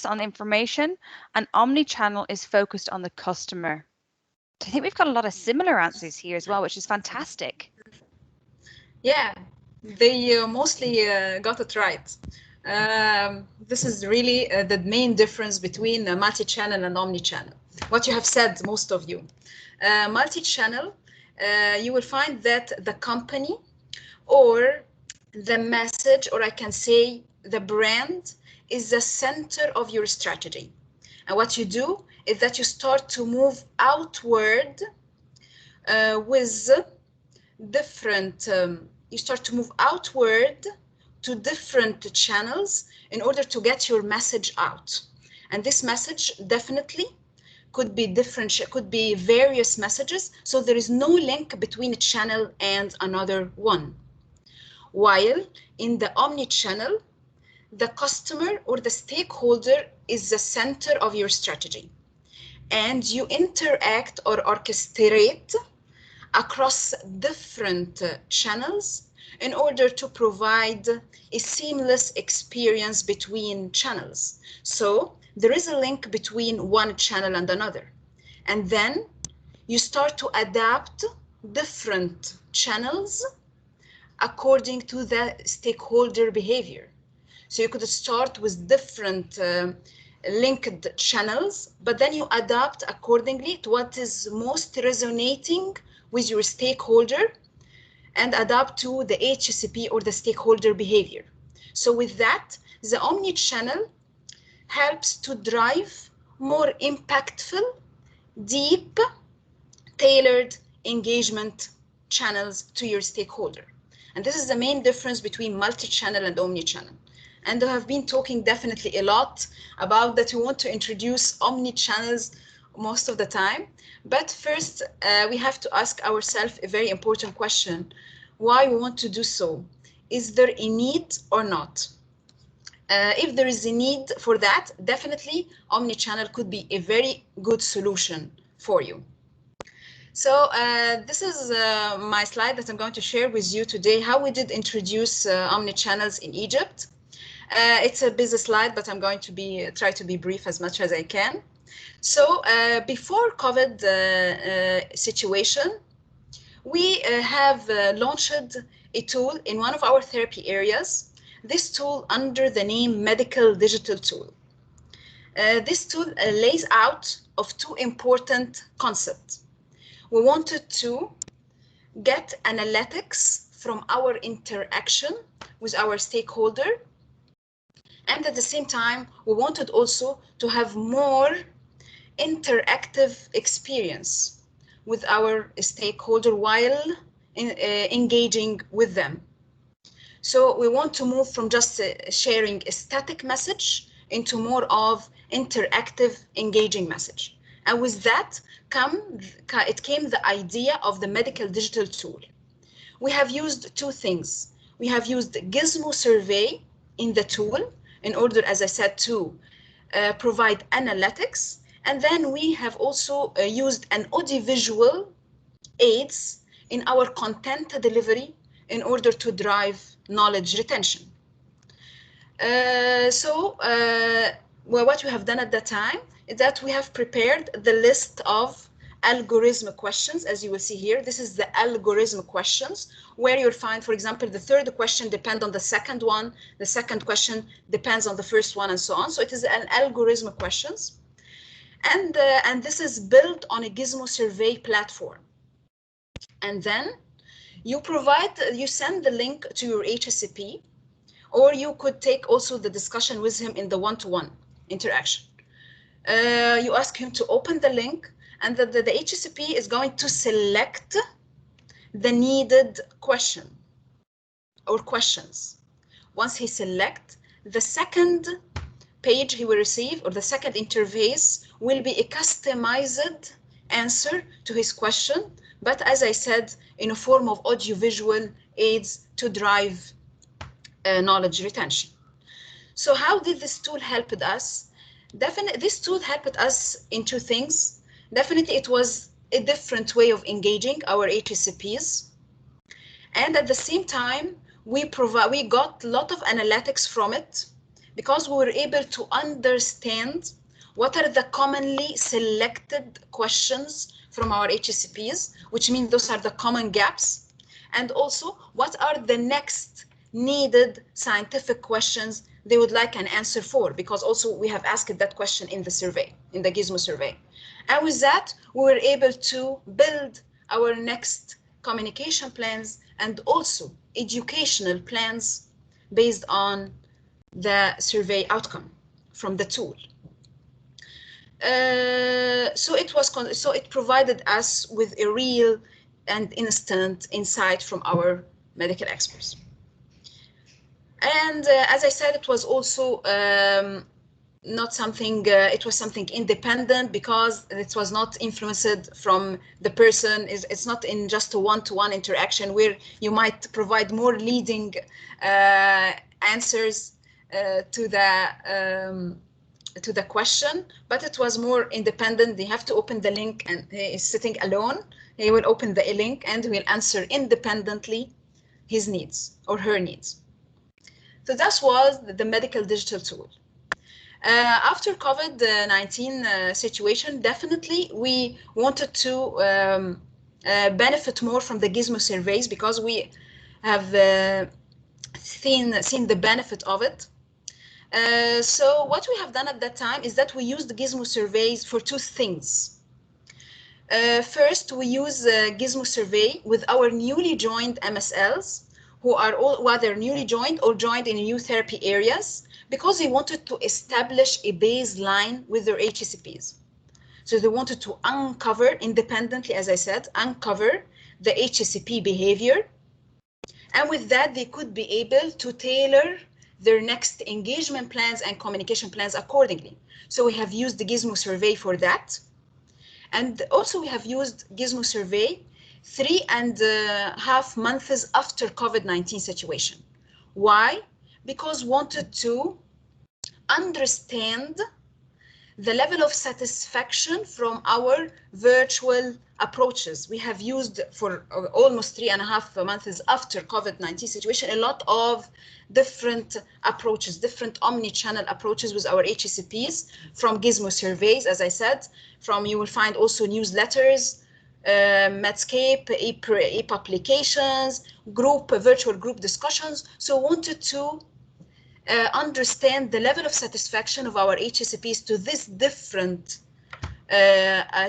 on information, and omni-channel is focused on the customer. I think we've got a lot of similar answers here as well, which is fantastic. Yeah, they mostly got it right. This is really the main difference between multi-channel and omni-channel. What you have said, most of you. Multi-channel, you will find that the company or the message, or I can say the brand, is the center of your strategy. And what you do is that you start to move outward with different, you start to move outward to different channels in order to get your message out. And this message definitely could be different, could be various messages. So there is no link between a channel and another one. While in the omni-channel, the customer or the stakeholder is the center of your strategy. And you interact or orchestrate across different channels in order to provide a seamless experience between channels. So there is a link between one channel and another. And then you start to adapt different channels according to the stakeholder behavior. So you could start with different linked channels, but then you adapt accordingly to what is most resonating with your stakeholder and adapt to the HCP or the stakeholder behavior. So with that, the omni-channel helps to drive more impactful, deep, tailored engagement channels to your stakeholder. And this is the main difference between multi-channel and omni-channel. And I have been talking definitely a lot about that we want to introduce omni-channels most of the time. But first, we have to ask ourselves a very important question: why we want to do so? Is there a need or not? If there is a need for that, definitely omni-channel could be a very good solution for you. So this is my slide that I'm going to share with you today, how we did introduce omni-channels in Egypt. It's a busy slide, but I'm going to try to be brief as much as I can. So before COVID situation, we have launched a tool in one of our therapy areas, this tool under the name Medical Digital Tool. This tool lays out of two important concepts. We wanted to get analytics from our interaction with our stakeholder, and at the same time, we wanted also to have more interactive experience with our stakeholder while engaging with them. So we want to move from just sharing a static message into more of interactive, engaging message. And with that, it came the idea of the medical digital tool. We have used two things. We have used Gizmo survey in the tool in order, as I said, to provide analytics. And then we have also used an audiovisual aids in our content delivery in order to drive knowledge retention. Well, what we have done at that time is that we have prepared the list of algorithm questions, as you will see here. This is the algorithm questions, where you'll find, for example, the third question depends on the second one, the second question depends on the first one, and so on. So it is an algorithm questions. And this is built on a Gizmo survey platform. And then you send the link to your HCP, or you could take also the discussion with him in the one-to-one interaction. You ask him to open the link, and the HCP is going to select the needed question or questions. Once he selects, the second page he will receive, or the second interface, will be a customized answer to his question, but as I said, in a form of audiovisual aids to drive knowledge retention. So how did this tool help us? Definitely, this tool helped us in two things. Definitely, it was a different way of engaging our HCPs. And at the same time, we got a lot of analytics from it because we were able to understand what are the commonly selected questions from our HCPs, which means those are the common gaps, and also what are the next needed scientific questions they would like an answer for, because also we have asked that question in the survey, in the Gizmo survey. And with that, we were able to build our next communication plans and also educational plans based on the survey outcome from the tool. So it provided us with a real and instant insight from our medical experts. And as I said, it was also not something, it was something independent, because it was not influenced from the person. It's not in just a one-to-one interaction where you might provide more leading answers to the question, but it was more independent. They have to open the link, and he is sitting alone. He will open the link and will answer independently his needs or her needs. So that was the medical digital tool. After COVID-19 situation, definitely we wanted to benefit more from the Gizmo surveys, because we have seen the benefit of it. So what we have done at that time is that we used the Gizmo surveys for two things. First, we use Gizmo survey with our newly joined MSLs, who are all whether newly joined or joined in new therapy areas, because they wanted to establish a baseline with their HCPs. So they wanted to uncover independently, as I said, uncover the HCP behavior. And with that, they could be able to tailor their next engagement plans and communication plans accordingly. So we have used the Gizmo survey for that. And also we have used Gizmo survey 3.5 months after COVID-19 situation. Why? Because wanted to understand the level of satisfaction from our virtual approaches. We have used for almost 3.5 months after COVID-19 situation, a lot of different approaches, different omni-channel approaches with our HCPs, from Gizmo surveys, as I said, from you will find also newsletters, Medscape, e-publications, virtual group discussions. So wanted to understand the level of satisfaction of our HCPs to this different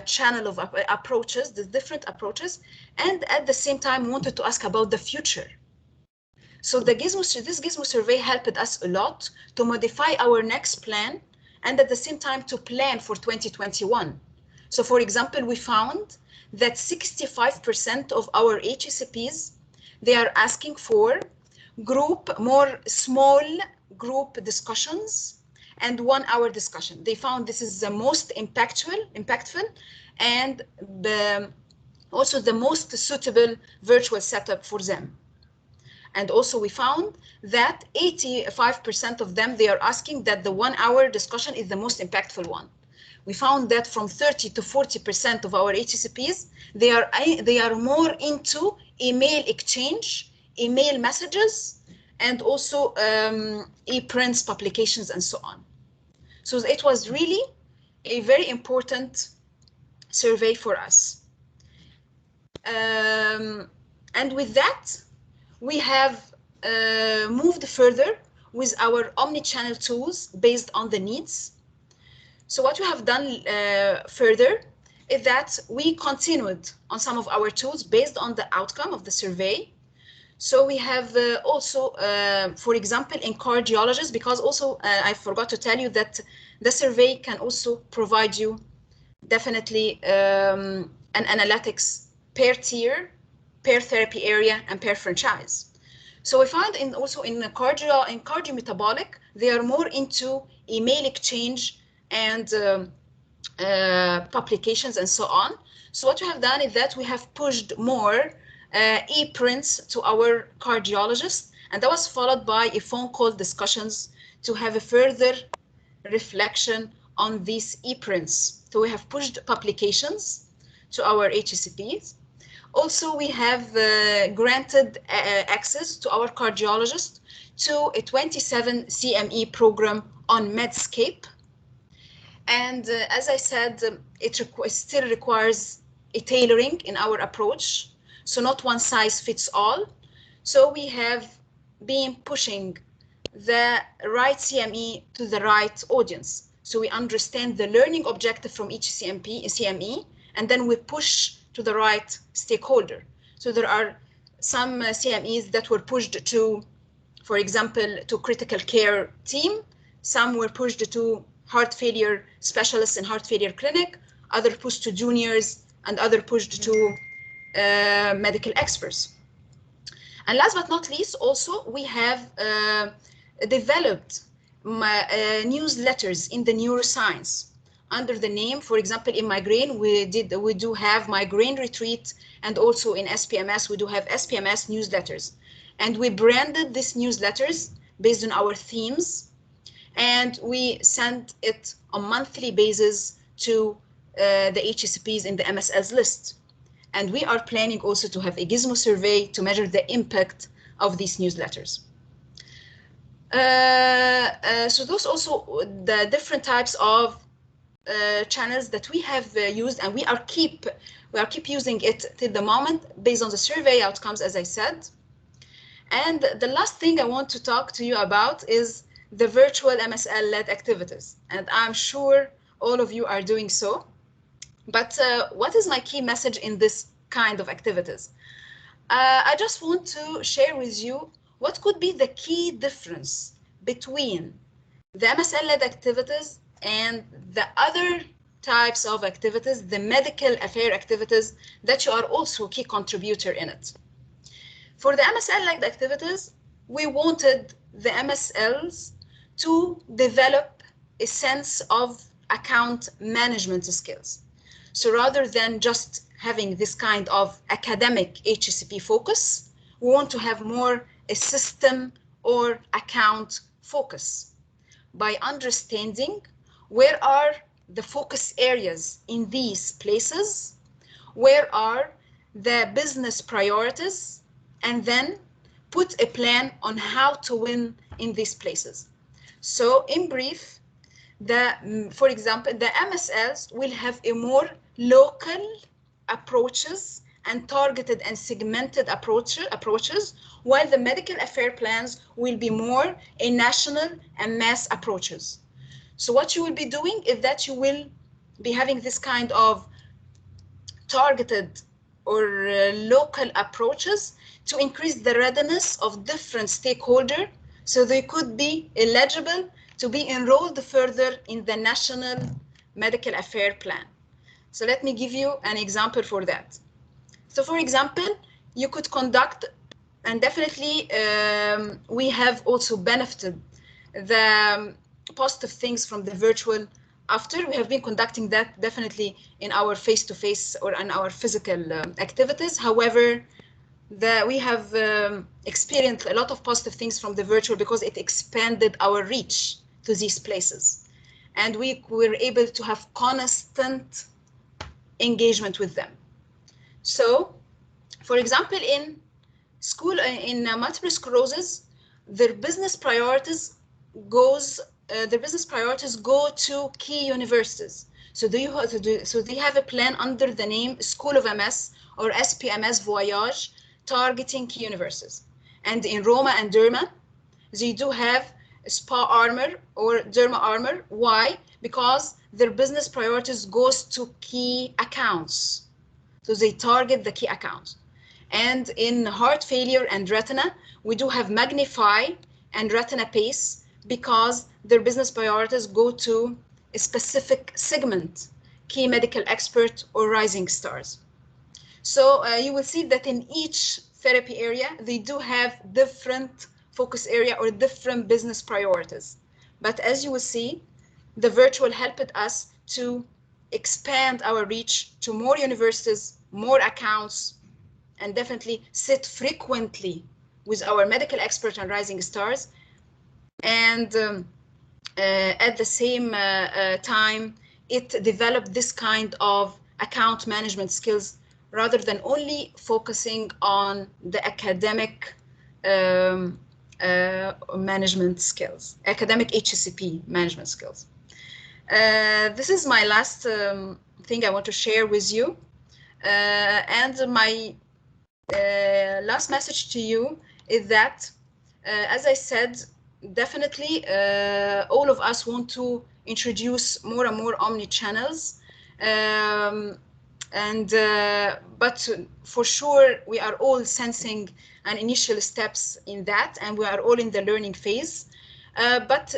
channel of approaches, the different approaches, and at the same time wanted to ask about the future. So this Gizmo survey helped us a lot to modify our next plan, and at the same time to plan for 2021. So for example, we found that 65% of our HCPs, they are asking for more small group discussions and 1 hour discussion. They found this is the most impactful and also the most suitable virtual setup for them. And also we found that 85% of them, they are asking that the 1 hour discussion is the most impactful one. We found that from 30 to 40% of our HCPs, they are more into email exchange, email messages, and also e-prints, publications, and so on. So it was really a very important survey for us. And with that, we have moved further with our omni-channel tools based on the needs. So what we have done further is that we continued on some of our tools based on the outcome of the survey. So we have also, for example, in cardiologists, because also I forgot to tell you that the survey can also provide you definitely an analytics per tier, per therapy area, and per franchise. So we find also in cardiometabolic, they are more into email exchange and publications and so on. So what we have done is that we have pushed more e-prints to our cardiologists, and that was followed by a phone call discussions to have a further reflection on these e-prints. So we have pushed publications to our HCPs. Also, we have granted access to our cardiologist to a 27 CME program on Medscape. And as I said, it still requires a tailoring in our approach. So not one size fits all. So we have been pushing the right CME to the right audience. So we understand the learning objective from each CME, and then we push to the right stakeholder. So there are some CMEs that were pushed to, for example, to critical care team. Some were pushed to heart failure specialists in heart failure clinic, other pushed to juniors, and other pushed to medical experts. And last but not least, also, we have developed newsletters in the neuroscience under the name, for example, in migraine, we do have migraine retreat, and also in SPMS, we do have SPMS newsletters. And we branded these newsletters based on our themes, and we send it on monthly basis to the HCPs in the MSL's list. And we are planning also to have a gizmo survey to measure the impact of these newsletters. So those also the different types of channels that we have used, and we are keep using it till the moment based on the survey outcomes, as I said. And the last thing I want to talk to you about is the virtual MSL-led activities. And I'm sure all of you are doing so. But what is my key message in this kind of activities? I just want to share with you what could be the key difference between the MSL-led activities and the other types of activities, the medical affair activities, that you are also a key contributor in it. For the MSL-led activities, we wanted the MSLs to develop a sense of account management skills. So rather than just having this kind of academic HCP focus, we want to have more a system or account focus by understanding where are the focus areas in these places, where are the business priorities, and then put a plan on how to win in these places. So in brief, for example, the MSLs will have a more local approaches and targeted and segmented approaches, while the medical affair plans will be more a national and mass approaches. So what you will be doing is that you will be having this kind of targeted or local approaches to increase the readiness of different stakeholders so they could be eligible to be enrolled further in the national medical affair plan. So let me give you an example for that. So for example, you could conduct, and definitely we have also benefited the positive things from the virtual after. We have been conducting that definitely in our face-to-face or in our physical activities. However, we have experienced a lot of positive things from the virtual because it expanded our reach to these places. And we were able to have constant engagement with them. So, for example, in multiple sclerosis, their business priorities go to key universities. So they have a plan under the name School of MS or SPMS Voyage, targeting key universities. And in Roma and Derma, they do have Spa Armor or Derma Armor. Why? Because their business priorities goes to key accounts. So they target the key accounts. And in heart failure and retina, we do have Magnify and Retina Pace because their business priorities go to a specific segment, key medical expert or rising stars. So you will see that in each therapy area, they do have different focus area or different business priorities. But as you will see, the virtual helped us to expand our reach to more universities, more accounts, and definitely sit frequently with our medical expert and rising stars. And at the same time, it developed this kind of account management skills rather than only focusing on the academic management skills, academic HSCP management skills. This is my last thing I want to share with you. And my last message to you is that, as I said, definitely all of us want to introduce more and more omni-channels. But for sure, we are all sensing an initial steps in that, and we are all in the learning phase. But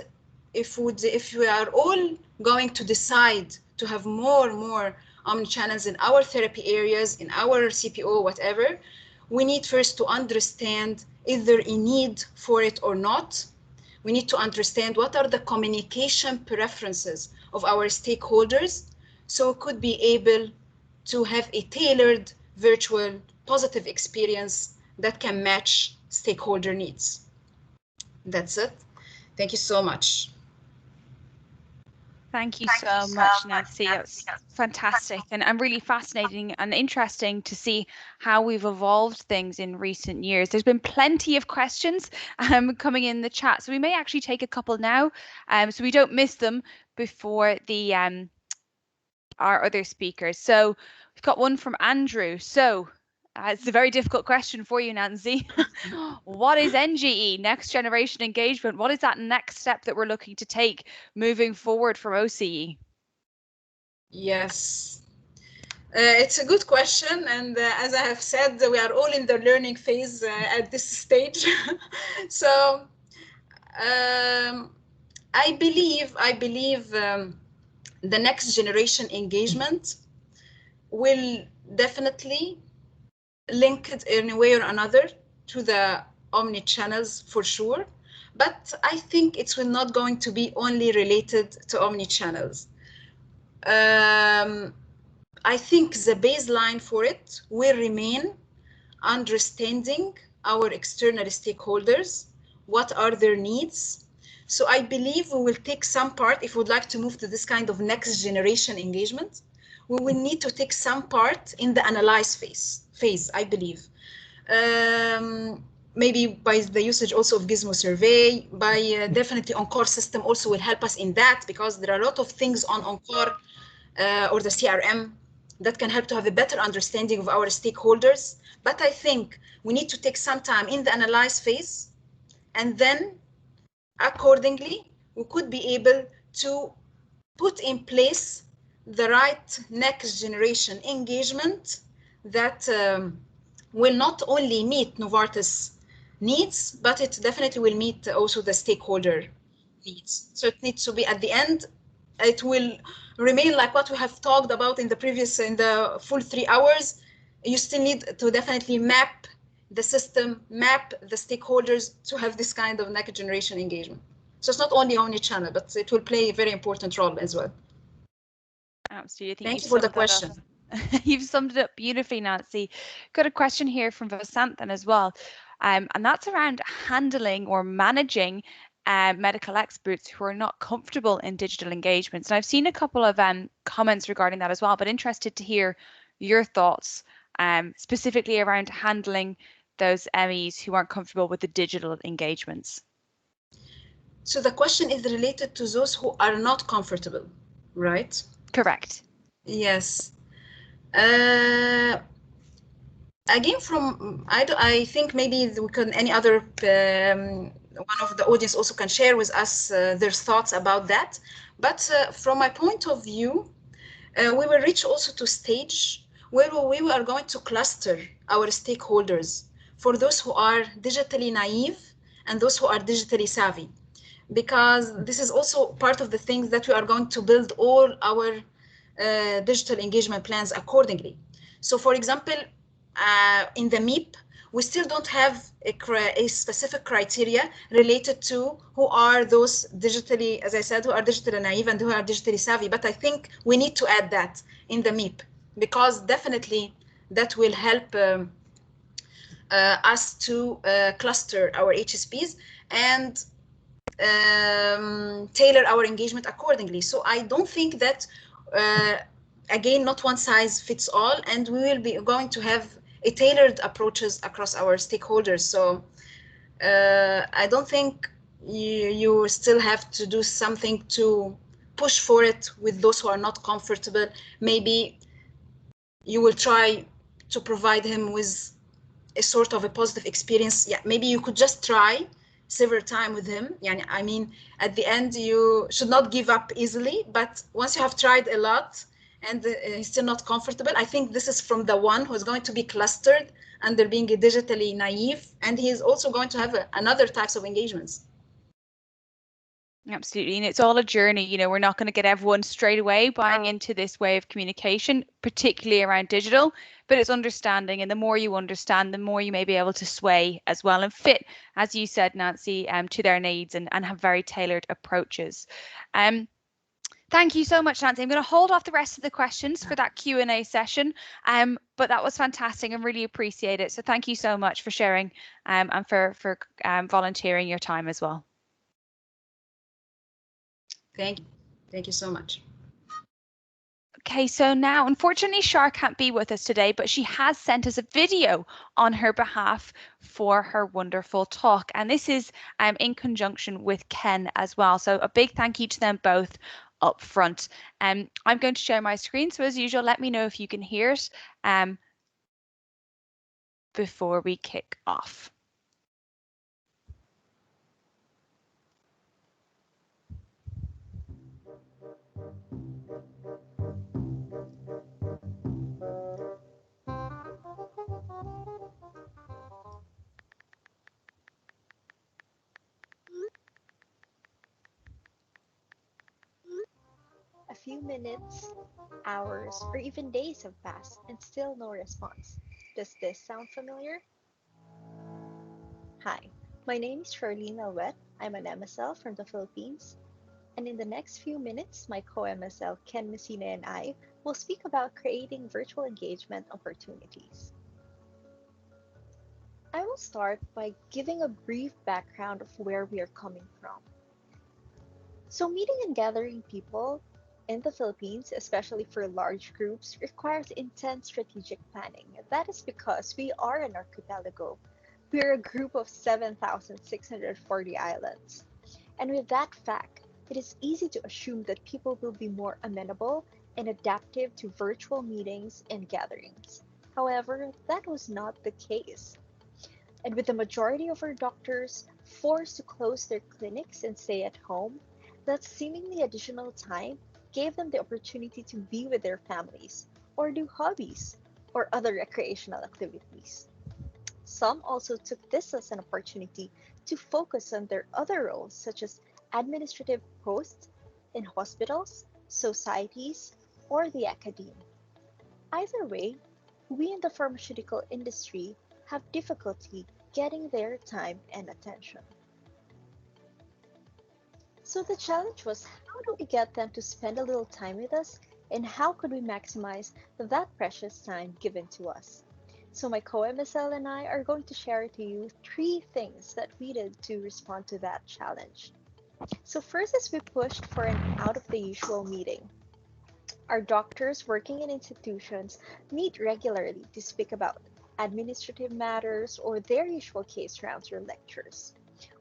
if we are all going to decide to have more and more omni-channels in our therapy areas, in our CPO, whatever, we need first to understand is there a need for it or not. We need to understand what are the communication preferences of our stakeholders, so we could be able to have a tailored virtual positive experience that can match stakeholder needs. That's it. Thank you so much. Thank you so much, Nancy. That's fantastic and really fascinating and interesting to see how we've evolved things in recent years. There's been plenty of questions coming in the chat, so we may actually take a couple now, so we don't miss them before the our other speakers. So we've got one from Andrew. So it's a very difficult question for you, Nancy. What is NGE, next generation engagement? What is that next step that we're looking to take moving forward from OCE? Yes, it's a good question. And as I have said, we are all in the learning phase at this stage. So I believe the next generation engagement will definitely link it in a way or another to the omni-channels for sure, but I think it will not going to be only related to omni-channels. I think the baseline for it will remain understanding our external stakeholders, what are their needs. So I believe we will take some part, if we would like to move to this kind of next generation engagement, we will need to take some part in the analyze phase, I believe. Maybe by the usage also of Gizmo survey, by definitely Encore system also will help us in that, because there are a lot of things on Encore or the CRM that can help to have a better understanding of our stakeholders. But I think we need to take some time in the analyze phase, and then accordingly, we could be able to put in place the right next generation engagement that will not only meet Novartis needs, but it definitely will meet also the stakeholder needs. So it needs to be at the end, it will remain like what we have talked about in the full 3 hours. You still need to definitely map the system, map the stakeholders to have this kind of next generation engagement. So it's not only omni-channel, but it will play a very important role as well. Absolutely. Thank you for the question. You've summed it up beautifully, Nancy. Got a question here from Vasanthan as well, and that's around handling or managing medical experts who are not comfortable in digital engagements. And I've seen a couple of comments regarding that as well, but interested to hear your thoughts specifically around handling those MEs who aren't comfortable with the digital engagements. So the question is related to those who are not comfortable, right? Correct. Yes. Again, I think maybe we can, any other one of the audience also can share with us their thoughts about that. But from my point of view, we will reach also to stage where we are going to cluster our stakeholders for those who are digitally naive and those who are digitally savvy, because this is also part of the things that we are going to build all our digital engagement plans accordingly. So for example, in the MIP, we still don't have a specific criteria related to who are those digitally, as I said, who are digitally naive and who are digitally savvy. But I think we need to add that in the MIP, because definitely that will help us to cluster our HSPs and tailor our engagement accordingly. So I don't think that again, not one size fits all, and we will be going to have a tailored approaches across our stakeholders. So I don't think you still have to do something to push for it with those who are not comfortable. Maybe you will try to provide him with a sort of a positive experience. Yeah, maybe you could just try several times with him. Yeah, I mean, at the end, you should not give up easily. But once you have tried a lot and he's still not comfortable, I think this is from the one who is going to be clustered under being digitally naive, and he is also going to have another types of engagements. Absolutely. And it's all a journey. We're not going to get everyone straight away buying into this way of communication, particularly around digital, but it's understanding. And the more you understand, the more you may be able to sway as well and fit, as you said, Nancy, to their needs and have very tailored approaches. Thank you so much, Nancy. I'm going to hold off the rest of the questions for that Q&A session, but that was fantastic and really appreciate it. So thank you so much for sharing and for volunteering your time as well. Thank you. Thank you so much. Okay, so now, unfortunately, Shar can't be with us today, but she has sent us a video on her behalf for her wonderful talk. And this is in conjunction with Ken as well. So a big thank you to them both up front. I'm going to share my screen. So as usual, let me know if you can hear it before we kick off. A few minutes, hours, or even days have passed and still no response. Does this sound familiar? Hi, my name is Charlene Alwet. I'm an MSL from the Philippines. And in the next few minutes, my co-MSL Ken Messina and I will speak about creating virtual engagement opportunities. I will start by giving a brief background of where we are coming from. So meeting and gathering people in the Philippines, especially for large groups, requires intense strategic planning. That is because we are an archipelago. We are a group of 7,640 islands. And with that fact, it is easy to assume that people will be more amenable and adaptive to virtual meetings and gatherings. However, that was not the case. And with the majority of our doctors forced to close their clinics and stay at home, that seemingly additional time gave them the opportunity to be with their families, or do hobbies, or other recreational activities. Some also took this as an opportunity to focus on their other roles, such as administrative posts in hospitals, societies, or the academe. Either way, we in the pharmaceutical industry have difficulty getting their time and attention. So the challenge was, how do we get them to spend a little time with us, and how could we maximize that precious time given to us? So my co-MSL and I are going to share to you 3 things that we did to respond to that challenge. So first is we pushed for an out of the usual meeting. Our doctors working in institutions meet regularly to speak about administrative matters or their usual case rounds or lectures.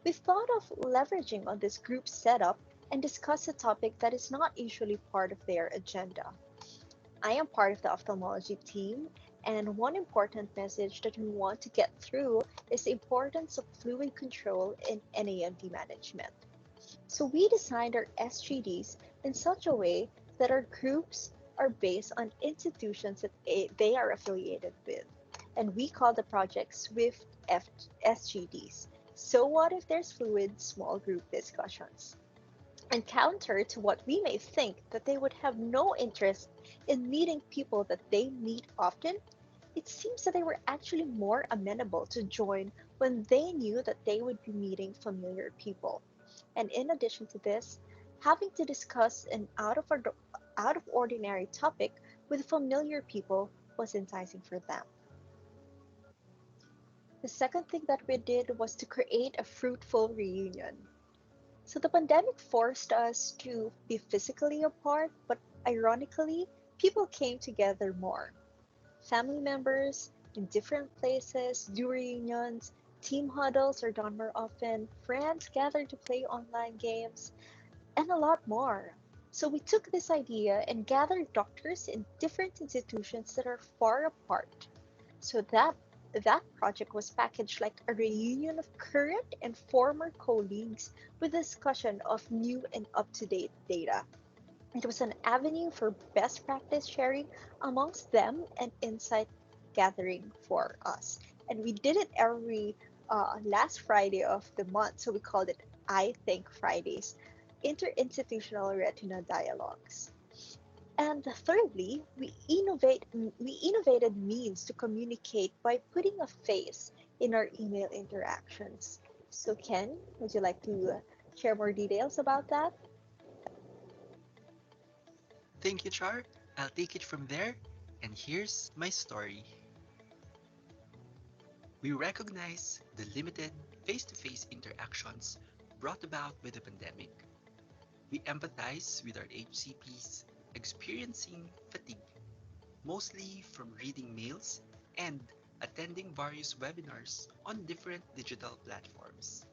We thought of leveraging on this group setup and discuss a topic that is not usually part of their agenda. I am part of the ophthalmology team, and one important message that we want to get through is the importance of fluid control in NAMD management. So we designed our SGDs in such a way that our groups are based on institutions that they are affiliated with, and we call the project SWIFT SGDs. So what if there's fluid small group discussions? And counter to what we may think that they would have no interest in meeting people that they meet often, it seems that they were actually more amenable to join when they knew that they would be meeting familiar people. And in addition to this, having to discuss an out of ordinary topic with familiar people was enticing for them. The second thing that we did was to create a fruitful reunion. So the pandemic forced us to be physically apart, but ironically, people came together more. Family members in different places, do reunions, team huddles are done more often, friends gather to play online games, and a lot more. So we took this idea and gathered doctors in different institutions that are far apart. So that project was packaged like a reunion of current and former colleagues with discussion of new and up-to-date data. It was an avenue for best practice sharing amongst them and insight gathering for us. And we did it every last Friday of the month, so we called it I Think Fridays, interinstitutional retina dialogues. And thirdly, we innovated means to communicate by putting a face in our email interactions. So Ken, would you like to share more details about that? Thank you, Char. I'll take it from there, and here's my story. We recognize the limited face to face interactions brought about by the pandemic. We empathize with our HCPs experiencing fatigue, mostly from reading mails and attending various webinars on different digital platforms.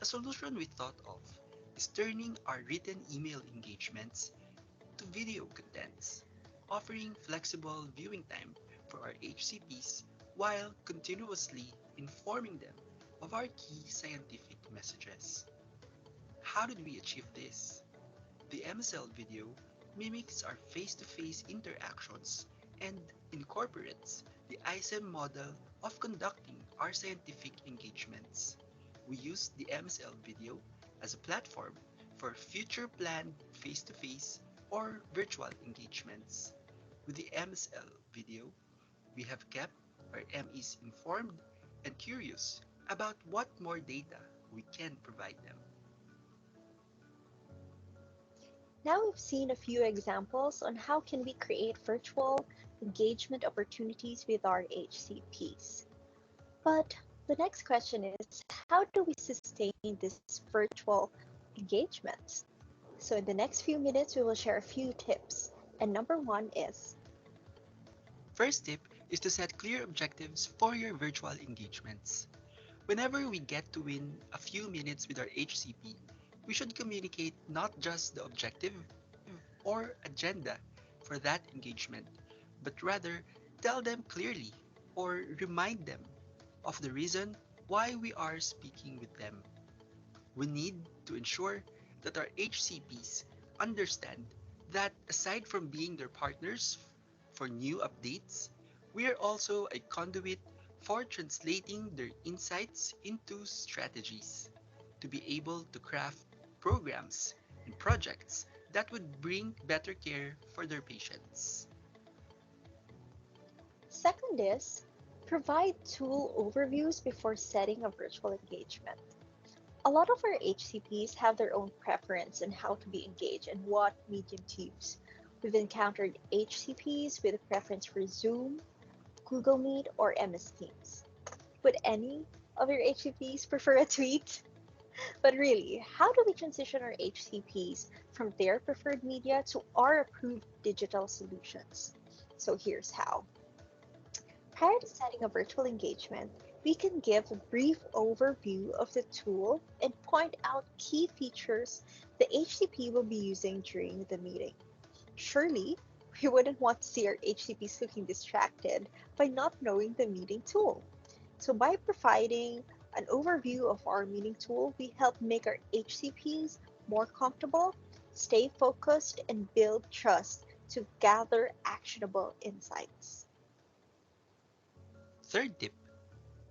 A solution we thought of is turning our written email engagements to video contents, offering flexible viewing time for our HCPs while continuously informing them of our key scientific messages. How did we achieve this? The MSL video mimics our face-to-face interactions and incorporates the ISM model of conducting our scientific engagements. We use the MSL video as a platform for future planned face-to-face or virtual engagements. With the MSL video, we have kept our MEs informed and curious about what more data we can provide them. Now we've seen a few examples on how can we create virtual engagement opportunities with our HCPs. But the next question is, how do we sustain this virtual engagements? So in the next few minutes, we will share a few tips. And number one is, First tip is to set clear objectives for your virtual engagements. Whenever we get to win a few minutes with our HCP, we should communicate not just the objective or agenda for that engagement, but rather tell them clearly or remind them of the reason why we are speaking with them. We need to ensure that our HCPs understand that aside from being their partners for new updates, we are also a conduit for translating their insights into strategies to be able to craft programs and projects that would bring better care for their patients. second is, provide tool overviews before setting a virtual engagement. A lot of our HCPs have their own preference on how to be engaged and what medium to use. We've encountered HCPs with a preference for Zoom, Google Meet, or MS Teams. Would any of your HCPs prefer a tweet? But really, how do we transition our HCPs from their preferred media to our approved digital solutions? So here's how. Prior to setting a virtual engagement, we can give a brief overview of the tool and point out key features the HCP will be using during the meeting. Surely, we wouldn't want to see our HCPs looking distracted by not knowing the meeting tool. So by providing an overview of our meeting tool, we help make our HCPs more comfortable, stay focused, and build trust to gather actionable insights. Third tip,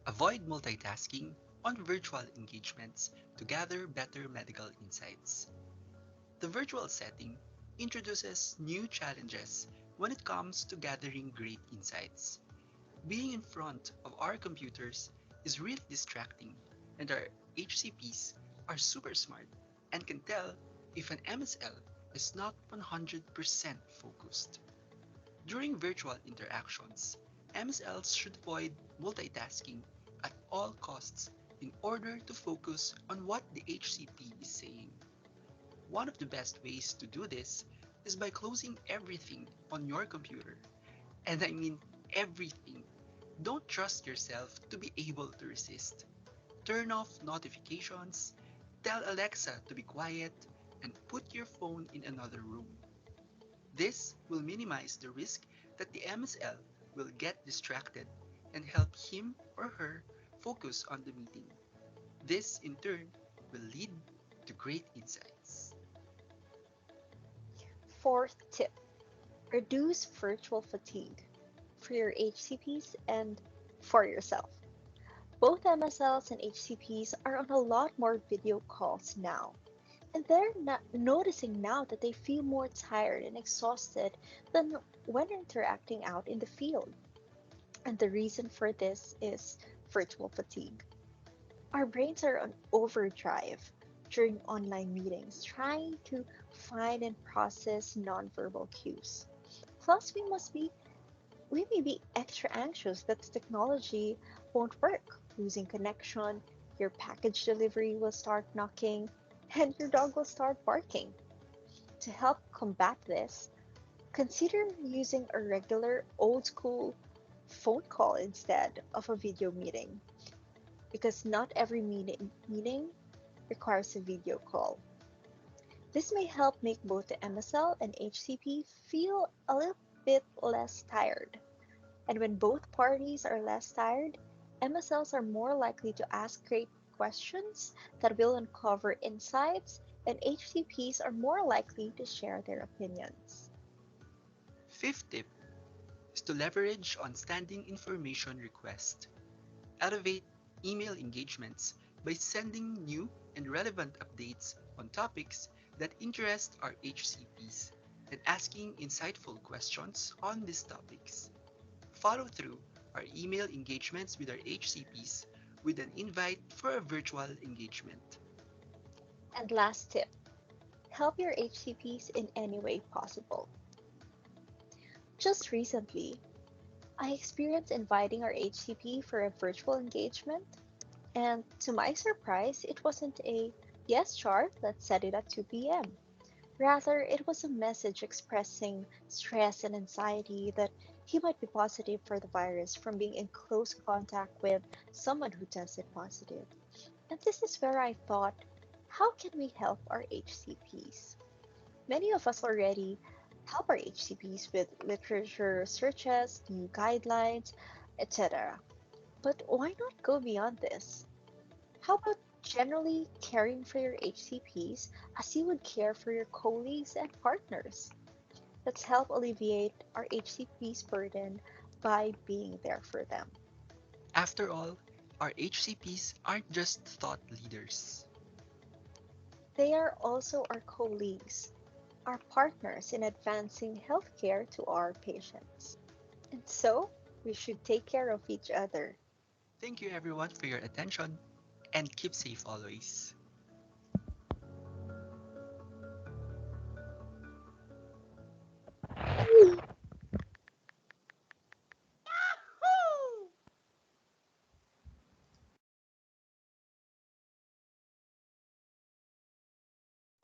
avoid multitasking on virtual engagements to gather better medical insights. The virtual setting introduces new challenges when it comes to gathering great insights. Being in front of our computers is really distracting, and our HCPs are super smart and can tell if an MSL is not 100% focused. During virtual interactions, MSLs should avoid multitasking at all costs in order to focus on what the HCP is saying. One of the best ways to do this is by closing everything on your computer. And I mean everything. Don't trust yourself to be able to resist. Turn off notifications, tell Alexa to be quiet, and put your phone in another room. This will minimize the risk that the MSL will get distracted and help him or her focus on the meeting. This, in turn, will lead to great insights. Fourth tip, reduce virtual fatigue for your HCPs and for yourself. Both MSLs and HCPs are on a lot more video calls now, and they're not noticing now that they feel more tired and exhausted than when interacting out in the field. And the reason for this is virtual fatigue. Our brains are on overdrive during online meetings, trying to find and process nonverbal cues. Plus, we may be extra anxious that the technology won't work, losing connection, your package delivery will start knocking, and your dog will start barking. To help combat this, consider using a regular old school phone call instead of a video meeting, because not every meeting requires a video call. This may help make both the MSL and HCP feel a little bit less tired. And when both parties are less tired, MSLs are more likely to ask great questions that will uncover insights, and HCPs are more likely to share their opinions. Fifth tip is to leverage on standing information requests. Elevate email engagements by sending new and relevant updates on topics that interest our HCPs and asking insightful questions on these topics. Follow through our email engagements with our HCPs with an invite for a virtual engagement. And last tip, help your HCPs in any way possible. Just recently, I experienced inviting our HCP for a virtual engagement, and to my surprise, it wasn't a yes, Char, let's set it at 2 p.m. Rather, it was a message expressing stress and anxiety that he might be positive for the virus from being in close contact with someone who tested positive. And this is where I thought, how can we help our HCPs? Many of us already help our HCPs with literature searches, new guidelines, etc. But why not go beyond this? How about generally caring for your HCPs as you would care for your colleagues and partners? Let's help alleviate our HCP's burden by being there for them. After all, our HCPs aren't just thought leaders. They are also our colleagues, our partners in advancing healthcare to our patients. And so, we should take care of each other. Thank you everyone for your attention and keep safe always.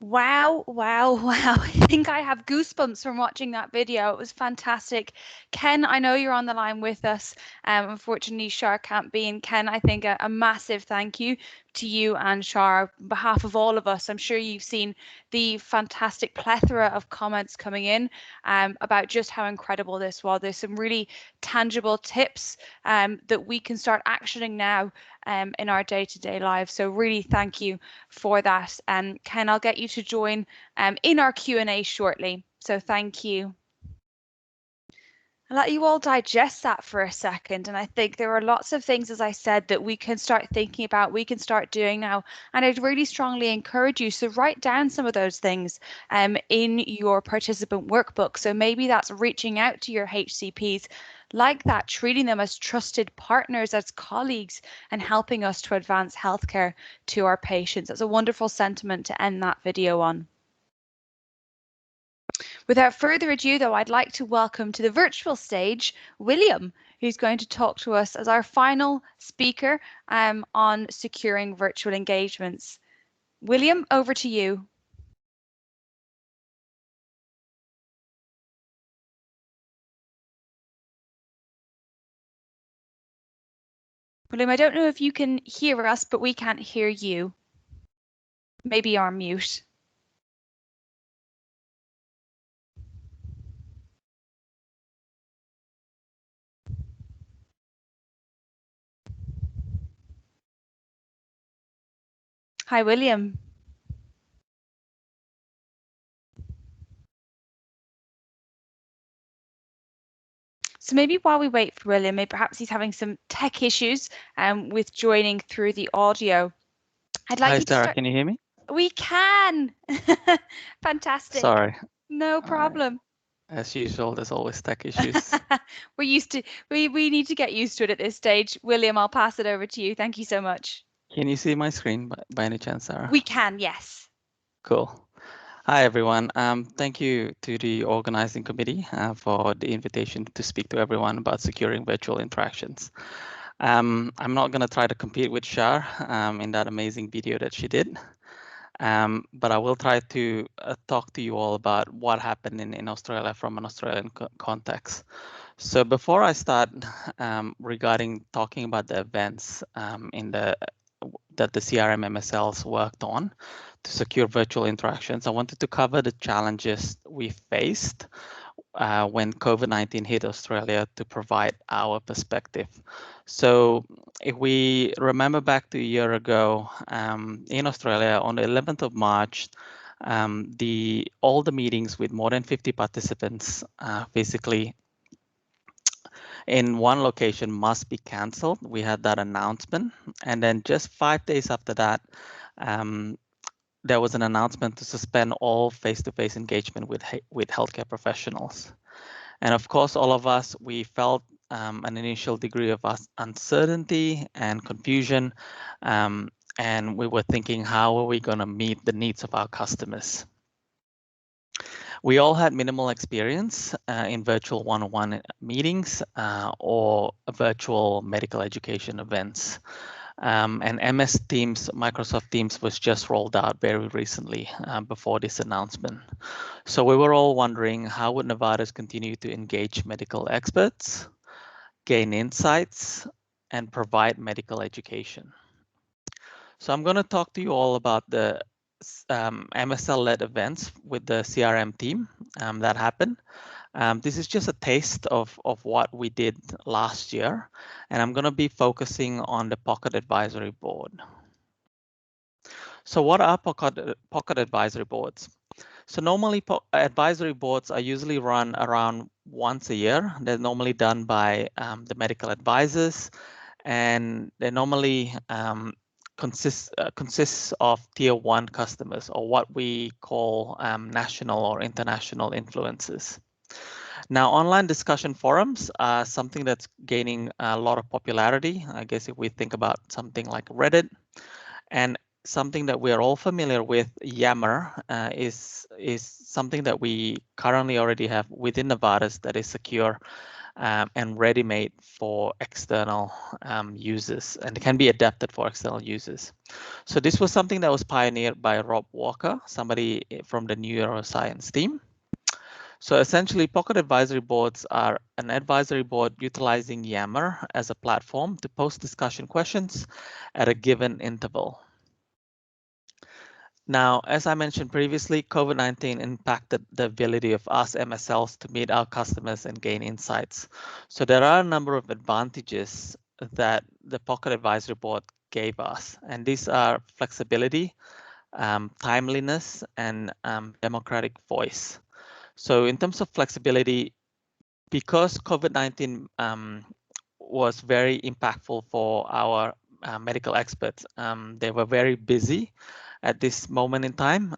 Wow, wow, wow. I think I have goosebumps from watching that video. It was fantastic. Ken, I know you're on the line with us. Unfortunately, Shar can't be. And Ken, I think a massive thank you to you and Shar on behalf of all of us. I'm sure you've seen the fantastic plethora of comments coming in about just how incredible this was. There's some really tangible tips that we can start actioning now in our day-to-day lives. So really thank you for that. Ken, I'll get you to join in our Q&A shortly. So thank you. I'll let you all digest that for a second. And I think there are lots of things, as I said, that we can start thinking about, we can start doing now. And I'd really strongly encourage you to write down some of those things in your participant workbook. So maybe that's reaching out to your HCPs like that, treating them as trusted partners, as colleagues, and helping us to advance healthcare to our patients. That's a wonderful sentiment to end that video on. Without further ado, though, I'd like to welcome to the virtual stage William, who's going to talk to us as our final speaker on securing virtual engagements. William, over to you. William, I don't know if you can hear us, but we can't hear you. Maybe you're on mute. Hi, William. So maybe while we wait for William, maybe perhaps he's having some tech issues with joining through the audio. I'd like Hi, you to Sarah. start. Can you hear me? We can. Fantastic. Sorry. No problem. As usual, there's always tech issues. We're used to. We need to get used to it at this stage. William, I'll pass it over to you. Thank you so much. Can you see my screen by any chance, Sarah? We can, yes. Cool. Hi, everyone. Thank you to the organizing committee for the invitation to speak to everyone about securing virtual interactions. I'm not going to try to compete with Shar in that amazing video that she did. But I will try to talk to you all about what happened in Australia from an Australian context. So before I start regarding talking about the events that the CRM MSLs worked on to secure virtual interactions, I wanted to cover the challenges we faced when COVID-19 hit Australia to provide our perspective. So if we remember back to a year ago in Australia on the 11th of March, all the meetings with more than 50 participants physically in one location must be cancelled. We had that announcement. And then just 5 days after that, there was an announcement to suspend all face-to-face engagement with healthcare professionals. And of course, all of us, we felt an initial degree of uncertainty and confusion. And we were thinking, how are we going to meet the needs of our customers? We all had minimal experience in virtual one-on-one meetings or virtual medical education events. And MS Teams, Microsoft Teams was just rolled out very recently before this announcement. So we were all wondering, how would Novartis continue to engage medical experts, gain insights, and provide medical education? So I'm going to talk to you all about the MSL-led events with the CRM team that happened. This is just a taste of what we did last year, and I'm going to be focusing on the Pocket Advisory Board. So what are Pocket Advisory Boards? So normally advisory boards are usually run around once a year. They're normally done by the medical advisors, and they normally consists of tier 1 customers, or what we call national or international influencers. Now, online discussion forums are something that's gaining a lot of popularity. I guess if we think about something like Reddit, and something that we are all familiar with, Yammer, is something that we currently already have within Novartis that is secure and ready-made for external users, and it can be adapted for external users. So this was something that was pioneered by Rob Walker, somebody from the neuroscience team. So essentially, Pocket Advisory Boards are an advisory board utilizing Yammer as a platform to post discussion questions at a given interval. Now, as I mentioned previously, COVID-19 impacted the ability of us MSLs to meet our customers and gain insights. So there are a number of advantages that the Pocket Advisory Board gave us, and these are flexibility, timeliness, and democratic voice. So in terms of flexibility, because COVID-19 was very impactful for our medical experts, they were very busy at this moment in time.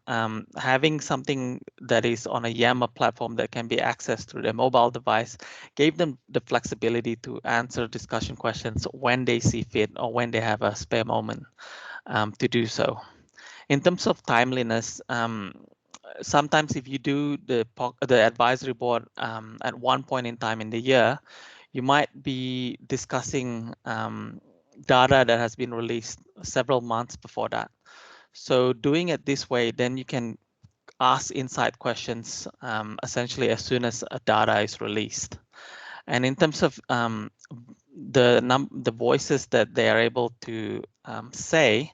Having something that is on a Yammer platform that can be accessed through their mobile device gave them the flexibility to answer discussion questions when they see fit or when they have a spare moment to do so. In terms of timeliness, sometimes if you do the advisory board at one point in time in the year, you might be discussing data that has been released several months before that. So doing it this way, then you can ask insight questions essentially as soon as data is released. And in terms of the voices that they are able to say,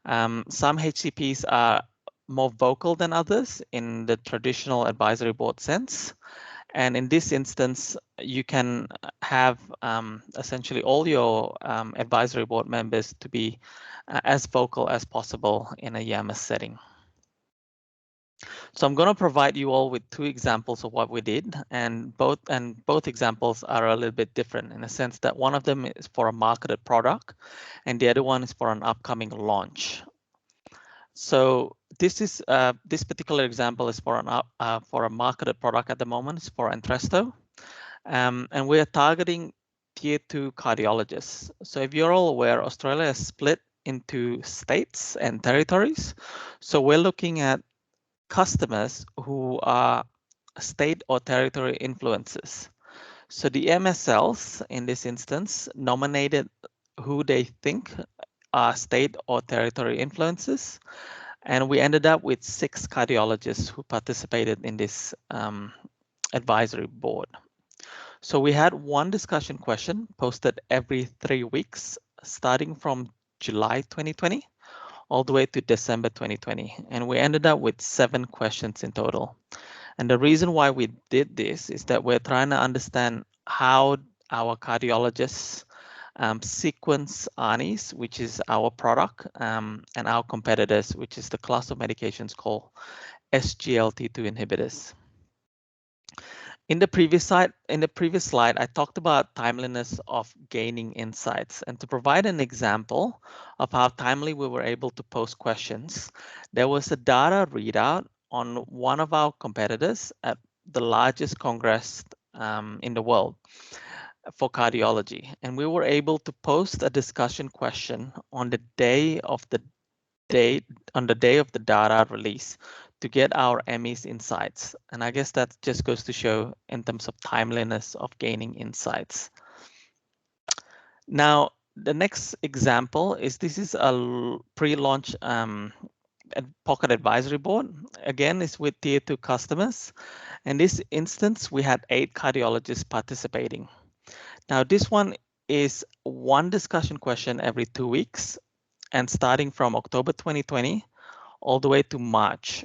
some HCPs are more vocal than others in the traditional advisory board sense. And in this instance, you can have essentially all your advisory board members to be as vocal as possible in a YAMA setting. So I'm going to provide you all with two examples of what we did, and both examples are a little bit different in the sense that one of them is for a marketed product, and the other one is for an upcoming launch. So this particular example is for a marketed product at the moment. It's for Entresto, and we are targeting tier 2 cardiologists. So if you're all aware, Australia is split into states and territories. So we're looking at customers who are state or territory influencers. So the MSLs in this instance nominated who they think are state or territory influencers. And we ended up with 6 cardiologists who participated in this advisory board. So we had one discussion question posted every 3 weeks, starting from July 2020 all the way to December 2020. And we ended up with 7 questions in total. And the reason why we did this is that we're trying to understand how our cardiologists sequence ARNIs, which is our product, and our competitors, which is the class of medications called SGLT2 inhibitors. In the previous slide, I talked about timeliness of gaining insights. And to provide an example of how timely we were able to post questions, there was a data readout on one of our competitors at the largest congress in the world for cardiology. And we were able to post a discussion question on the day of the data release to get our ME's insights. And I guess that just goes to show in terms of timeliness of gaining insights. Now, the next example is this is a pre-launch pocket advisory board. Again, it's with tier 2 customers. In this instance, we had 8 cardiologists participating. Now, this one is one discussion question every 2 weeks, and starting from October 2020 all the way to March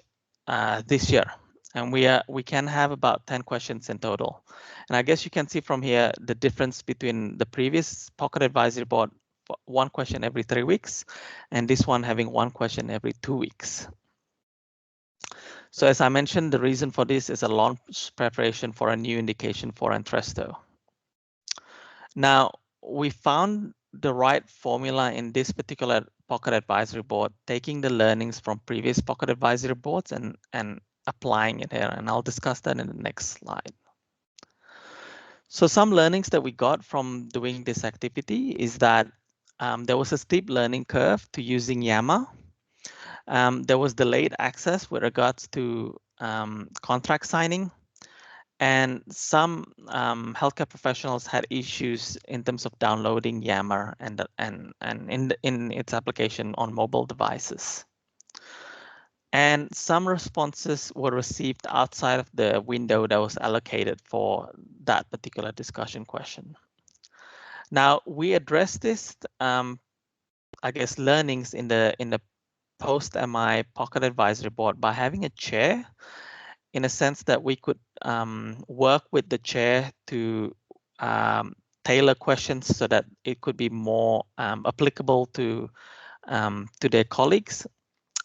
this year. And we can have about 10 questions in total. And I guess you can see from here the difference between the previous pocket advisory board, one question every 3 weeks, and this one having one question every 2 weeks. So as I mentioned, the reason for this is a launch preparation for a new indication for Entresto. Now, we found the right formula in this particular pocket advisory board, taking the learnings from previous pocket advisory boards and applying it here. And I'll discuss that in the next slide. So some learnings that we got from doing this activity is that there was a steep learning curve to using YAMA. There was delayed access with regards to contract signing. And some healthcare professionals had issues in terms of downloading YAMA and in its application on mobile devices. And some responses were received outside of the window that was allocated for that particular discussion question. Now we addressed this, I guess, learnings in the post-MI pocket advisory board by having a chair, in a sense that we could work with the chair to tailor questions so that it could be more applicable to their colleagues,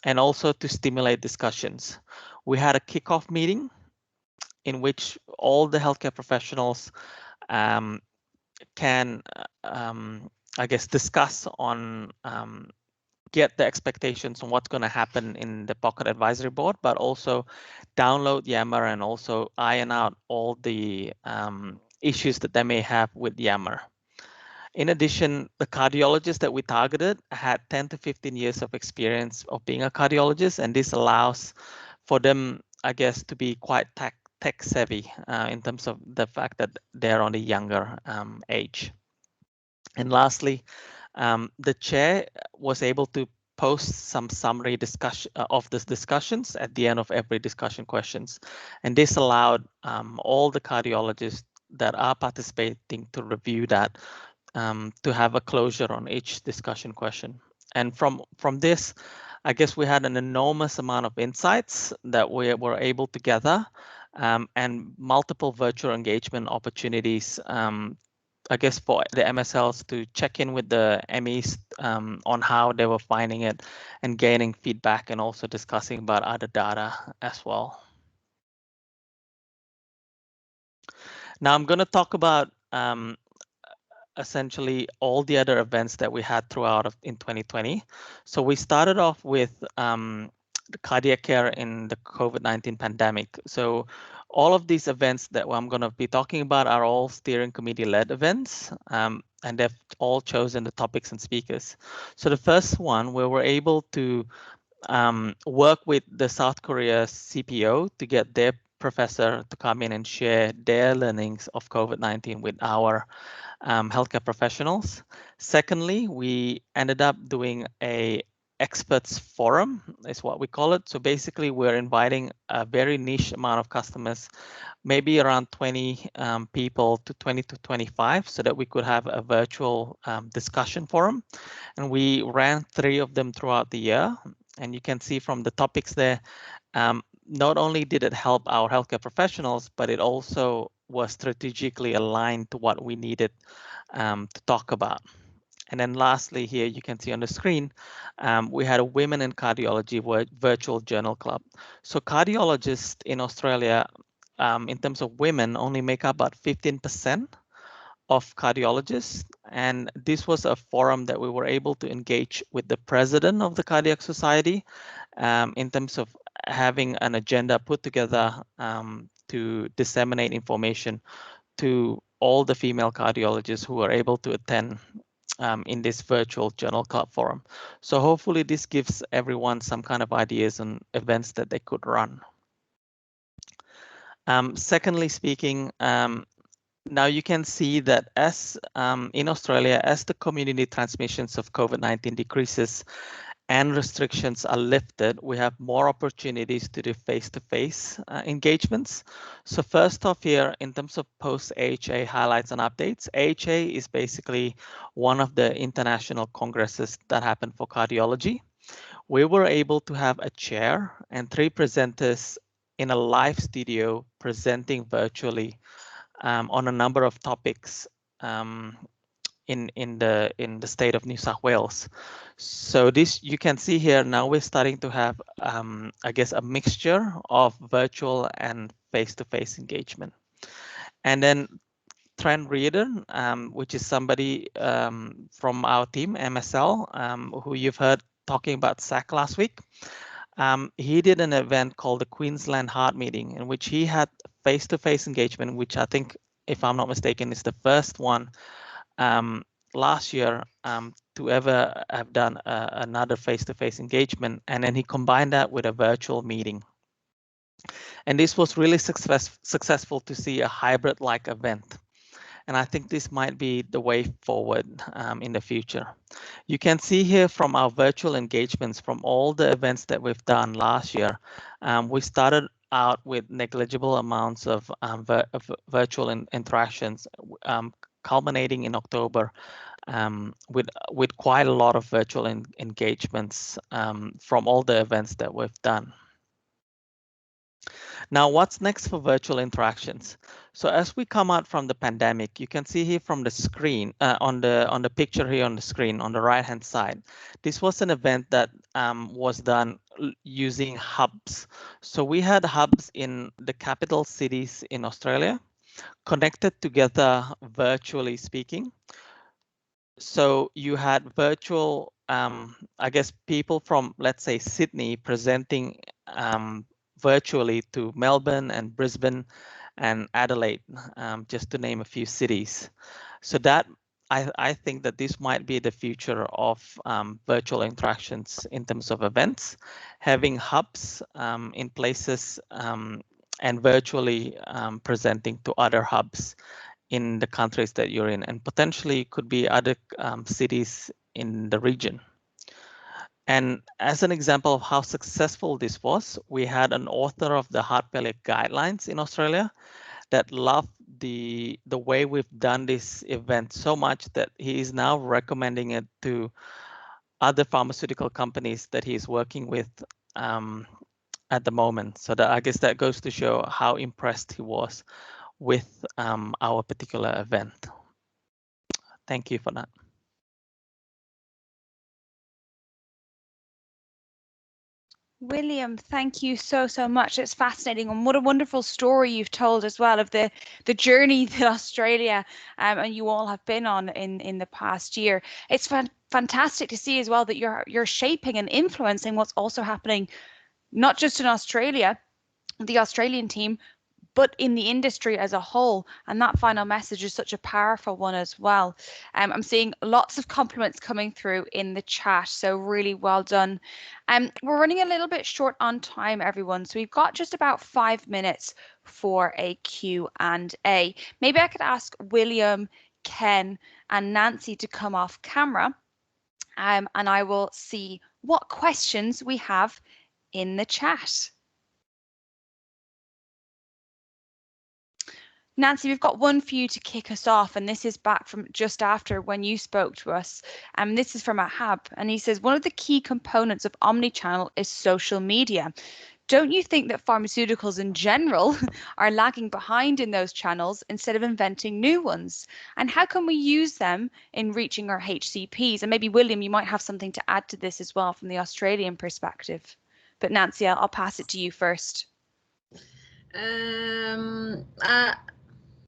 and also to stimulate discussions. We had a kickoff meeting in which all the healthcare professionals can, I guess, discuss on get the expectations on what's going to happen in the pocket advisory board, but also download YAMA and also iron out all the issues that they may have with YAMA. In addition, the cardiologists that we targeted had 10 to 15 years of experience of being a cardiologist, and this allows for them, I guess, to be quite tech savvy in terms of the fact that they're on a younger age. And lastly, the chair was able to post some summary discussion of these discussions at the end of every discussion questions. And this allowed all the cardiologists that are participating to review that to have a closure on each discussion question. And from this, I guess we had an enormous amount of insights that we were able to gather, and multiple virtual engagement opportunities, I guess, for the MSLs to check in with the MEs on how they were finding it and gaining feedback, and also discussing about other data as well. Now I'm going to talk about essentially all the other events that we had throughout in 2020. So we started off with the cardiac care in the COVID-19 pandemic. So all of these events that I'm going to be talking about are all steering committee led events, and they've all chosen the topics and speakers. So the first one, we were able to work with the South Korea CPO to get their professor to come in and share their learnings of COVID-19 with our healthcare professionals. Secondly, we ended up doing a experts forum, is what we call it. So basically, we're inviting a very niche amount of customers, maybe around 20 people to 20 to 25, so that we could have a virtual discussion forum. And we ran 3 of them throughout the year. And you can see from the topics there, not only did it help our healthcare professionals, but it also was strategically aligned to what we needed to talk about. And then lastly, here you can see on the screen, we had a Women in Cardiology virtual journal club. So cardiologists in Australia, in terms of women, only make up about 15% of cardiologists. And this was a forum that we were able to engage with the president of the Cardiac Society in terms of having an agenda put together to disseminate information to all the female cardiologists who were able to attend in this virtual journal club forum. So hopefully this gives everyone some kind of ideas on events that they could run. Secondly speaking, now you can see that as in Australia, as the community transmissions of COVID-19 decreases and restrictions are lifted, we have more opportunities to do face-to-face engagements. So first off here, in terms of post-AHA highlights and updates, AHA is basically one of the international congresses that happen for cardiology. We were able to have a chair and 3 presenters in a live studio presenting virtually on a number of topics in the state of New South Wales. So this, you can see here now we're starting to have I guess a mixture of virtual and face-to-face engagement. And then Trent Reardon, which is somebody from our team MSL, who you've heard talking about SAC last week. He did an event called the Queensland Heart Meeting, in which he had face-to-face engagement, which I think, if I'm not mistaken, is the first one last year to ever have done another face-to-face engagement. And then he combined that with a virtual meeting. And this was really successful to see a hybrid-like event. And I think this might be the way forward in the future. You can see here from our virtual engagements, from all the events that we've done last year, we started out with negligible amounts of virtual interactions, culminating in October with quite a lot of virtual engagements from all the events that we've done. Now, what's next for virtual interactions? So as we come out from the pandemic, you can see here from the screen, on the picture here on the screen on the right-hand side, this was an event that was done using hubs. So we had hubs in the capital cities in Australia, connected together virtually speaking. So you had virtual, I guess, people from, let's say, Sydney presenting virtually to Melbourne and Brisbane and Adelaide, just to name a few cities. So that I think that this might be the future of virtual interactions in terms of events, having hubs in places and virtually presenting to other hubs in the countries that you're in, and potentially could be other cities in the region. And as an example of how successful this was, we had an author of the heart failure guidelines in Australia that love the way we've done this event so much that he is now recommending it to other pharmaceutical companies that he's working with at the moment. So that, I guess that goes to show how impressed he was with our particular event. Thank you for that. William, thank you so much. It's fascinating, and what a wonderful story you've told as well of the journey that Australia and you all have been on in the past year. It's fantastic to see as well that you're shaping and influencing what's also happening, not just in Australia, the Australian team, but in the industry as a whole. And that final message is such a powerful one as well. I'm seeing lots of compliments coming through in the chat, so really well done. We're running a little bit short on time, everyone, so we've got just about 5 minutes for a Q&A. Maybe I could ask William, Ken, and Nancy to come off camera, and I will see what questions we have in the chat. Nancy, we've got one for you to kick us off, and this is back from just after when you spoke to us. This is from Ahab, and he says, one of the key components of omnichannel is social media. Don't you think that pharmaceuticals in general are lagging behind in those channels instead of inventing new ones? And how can we use them in reaching our HCPs? And maybe, William, you might have something to add to this as well from the Australian perspective. But Nancy, I'll pass it to you first.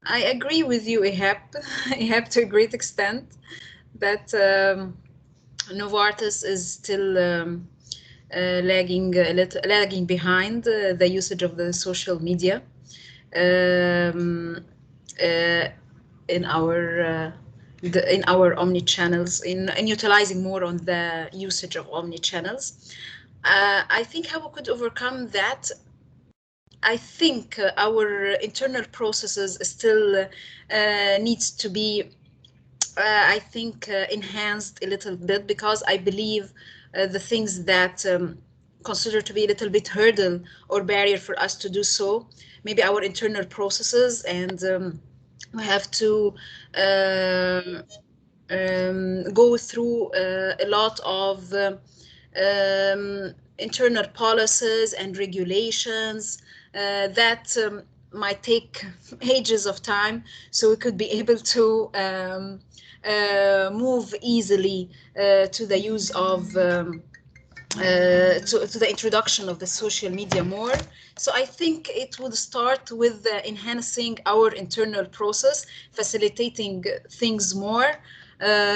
I agree with you, Ihab, to a great extent, that Novartis is still lagging behind the usage of the social media in our omni channels, in utilizing more on the usage of omni channels. I think how we could overcome that. I think our internal processes still needs to be, I think, enhanced a little bit, because I believe the things that consider to be a little bit hurdle or barrier for us to do so, maybe our internal processes, and we have to go through a lot of internal policies and regulations that might take ages of time, so we could be able to move easily to the use of to the introduction of the social media more. So I think it would start with enhancing our internal process, facilitating things more,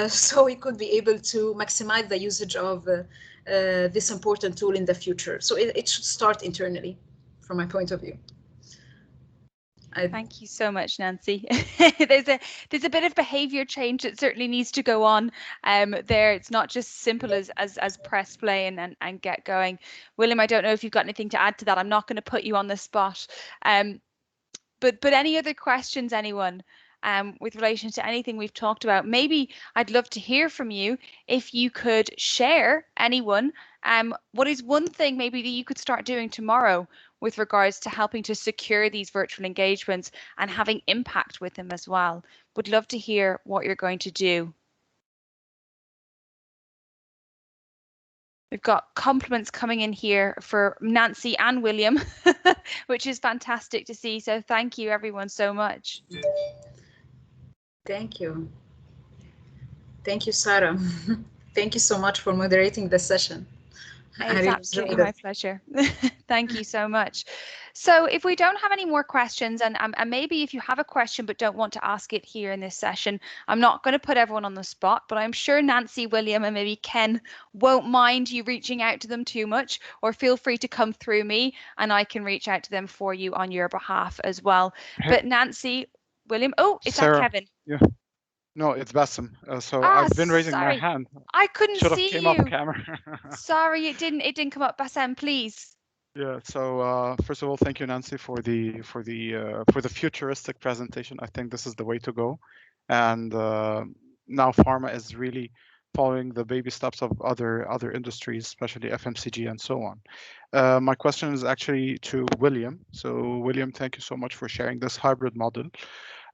so we could be able to maximize the usage of this important tool in the future. So it should start internally, from my point of view. Thank you so much, Nancy. There's a bit of behavior change that certainly needs to go on there. It's not just simple as press play and get going. William, I don't know if you've got anything to add to that. I'm not going to put you on the spot. But any other questions, anyone? With relation to anything we've talked about, maybe I'd love to hear from you if you could share, anyone, what is one thing maybe that you could start doing tomorrow with regards to helping to secure these virtual engagements and having impact with them as well. Would love to hear what you're going to do. We've got compliments coming in here for Nancy and William, which is fantastic to see. So thank you everyone so much. Thank you. Thank you, Sarah. Thank you so much for moderating the session. It's absolutely my pleasure. Thank you so much. So if we don't have any more questions, and maybe if you have a question but don't want to ask it here in this session, I'm not going to put everyone on the spot, but I'm sure Nancy, William, and maybe Ken won't mind you reaching out to them too much, or feel free to come through me and I can reach out to them for you on your behalf as well. But Nancy, William, oh, is Sarah, that Kevin? Yeah. No, it's Bassem. So I've been raising my hand. I couldn't Should have see came you. off camera. Sorry, it didn't come up. Bassem, please. Yeah. So first of all, thank you, Nancy, for the futuristic presentation. I think this is the way to go, and now pharma is really following the baby steps of other industries, especially FMCG and so on. My question is actually to William. So William, thank you so much for sharing this hybrid model.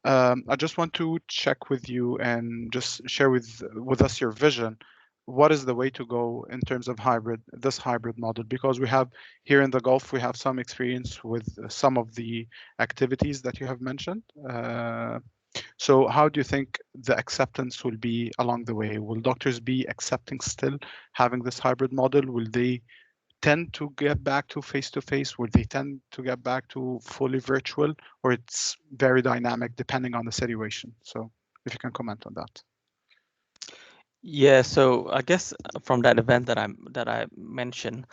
I just want to check with you and just share with us your vision. What is the way to go in terms of this hybrid model? Because we have here in the Gulf, we have some experience with some of the activities that you have mentioned. So how do you think the acceptance will be along the way? Will doctors be accepting still having this hybrid model? Will they tend to get back to face-to-face? Will they tend to get back to fully virtual? Or it's very dynamic depending on the situation? So if you can comment on that. Yeah, so I guess from that event that I mentioned,